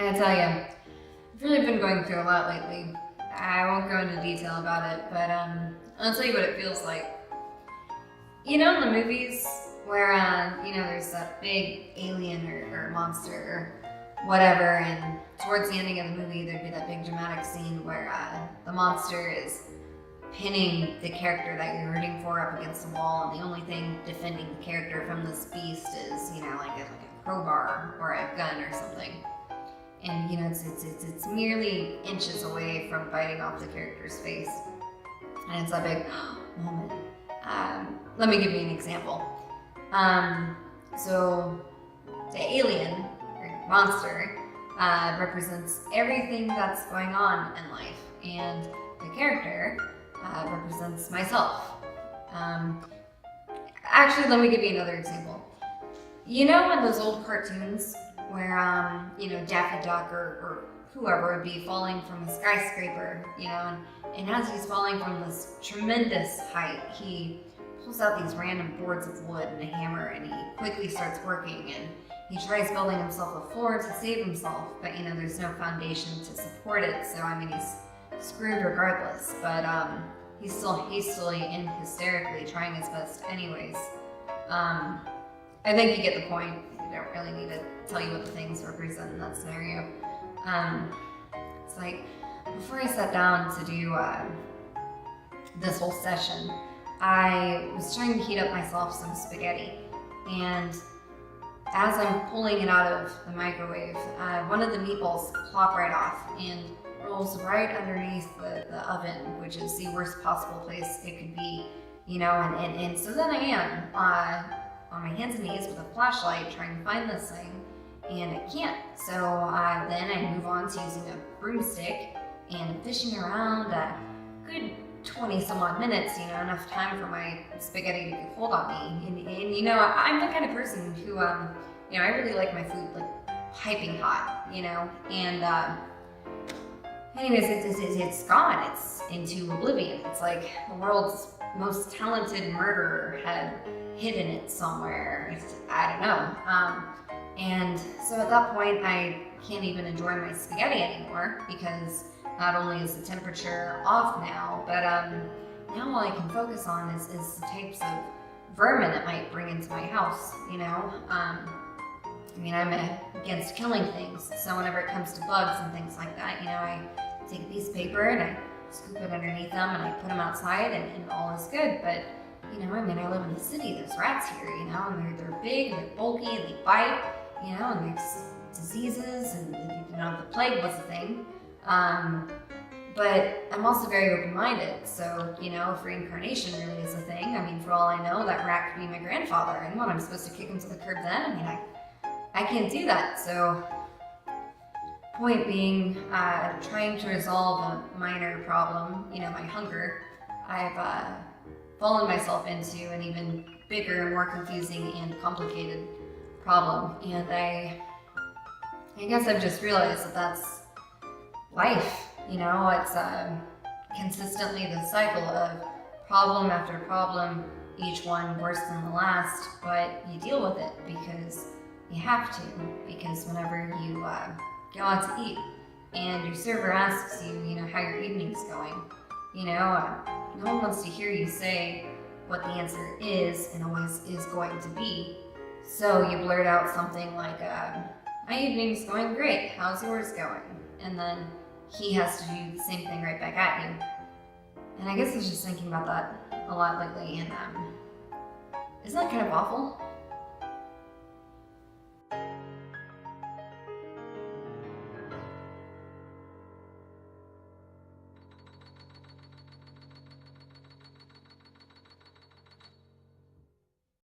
I tell you, I've really been going through a lot lately. I won't go into detail about it, but I'll tell you what it feels like. You know, in the movies where there's that big alien or monster or whatever, and towards the ending of the movie, there'd be that big dramatic scene where the monster is pinning the character that you're rooting for up against the wall, and the only thing defending the character from this beast is, like a crowbar or a gun or something. And it's merely inches away from biting off the character's face, and it's that big moment. Let me give you an example. So the alien or monster represents everything that's going on in life, and the character represents myself. Actually, let me give you another example. You know, in those old cartoons where, Daffy Duck or whoever would be falling from a skyscraper, and as he's falling from this tremendous height, he pulls out these random boards of wood and a hammer, and he quickly starts working, and he tries building himself a floor to save himself, but there's no foundation to support it, so he's screwed regardless, but he's still hastily and hysterically trying his best anyways. I think you get the point. I don't really need to tell you what the things represent in that scenario. It's like, before I sat down to do this whole session, I was trying to heat up myself some spaghetti, and as I'm pulling it out of the microwave, one of the meatballs plop right off and rolls right underneath the oven, which is the worst possible place it could be, and so then I am on my hands and knees with a flashlight trying to find this thing, and I can't. So then I move on to using a broomstick and fishing around a good 20 some odd minutes, enough time for my spaghetti to get hold on me. And I'm the kind of person who, I really like my food like piping hot, and anyways, it's gone. It's into oblivion. It's like the world's most talented murderer had hidden it somewhere. I don't know. And so at that point, I can't even enjoy my spaghetti anymore, because not only is the temperature off now, but now all I can focus on is the types of vermin it might bring into my house, I'm against killing things, so whenever it comes to bugs and things like that, I take a piece of paper and I scoop it underneath them and I put them outside, and all is good. But I live in the city, there's rats here, and they're big, they're bulky, and they bite, and there's diseases, and the plague was a thing. But I'm also very open-minded, so, if reincarnation really is a thing, for all I know, that rat could be my grandfather, and what, I'm supposed to kick him to the curb then? I can't do that, so point being, trying to resolve a minor problem, my hunger, I've fallen myself into an even bigger, more confusing and complicated problem, and I guess I've just realized that that's life. It's consistently the cycle of problem after problem, each one worse than the last, but you deal with it because you have to, because whenever you go out to eat and your server asks you, how your evening's going, no one wants to hear you say what the answer is and always is going to be. So you blurt out something like, my evening's going great, how's yours going? And then he has to do the same thing right back at you. And I guess I was just thinking about that a lot lately, and isn't that kind of awful?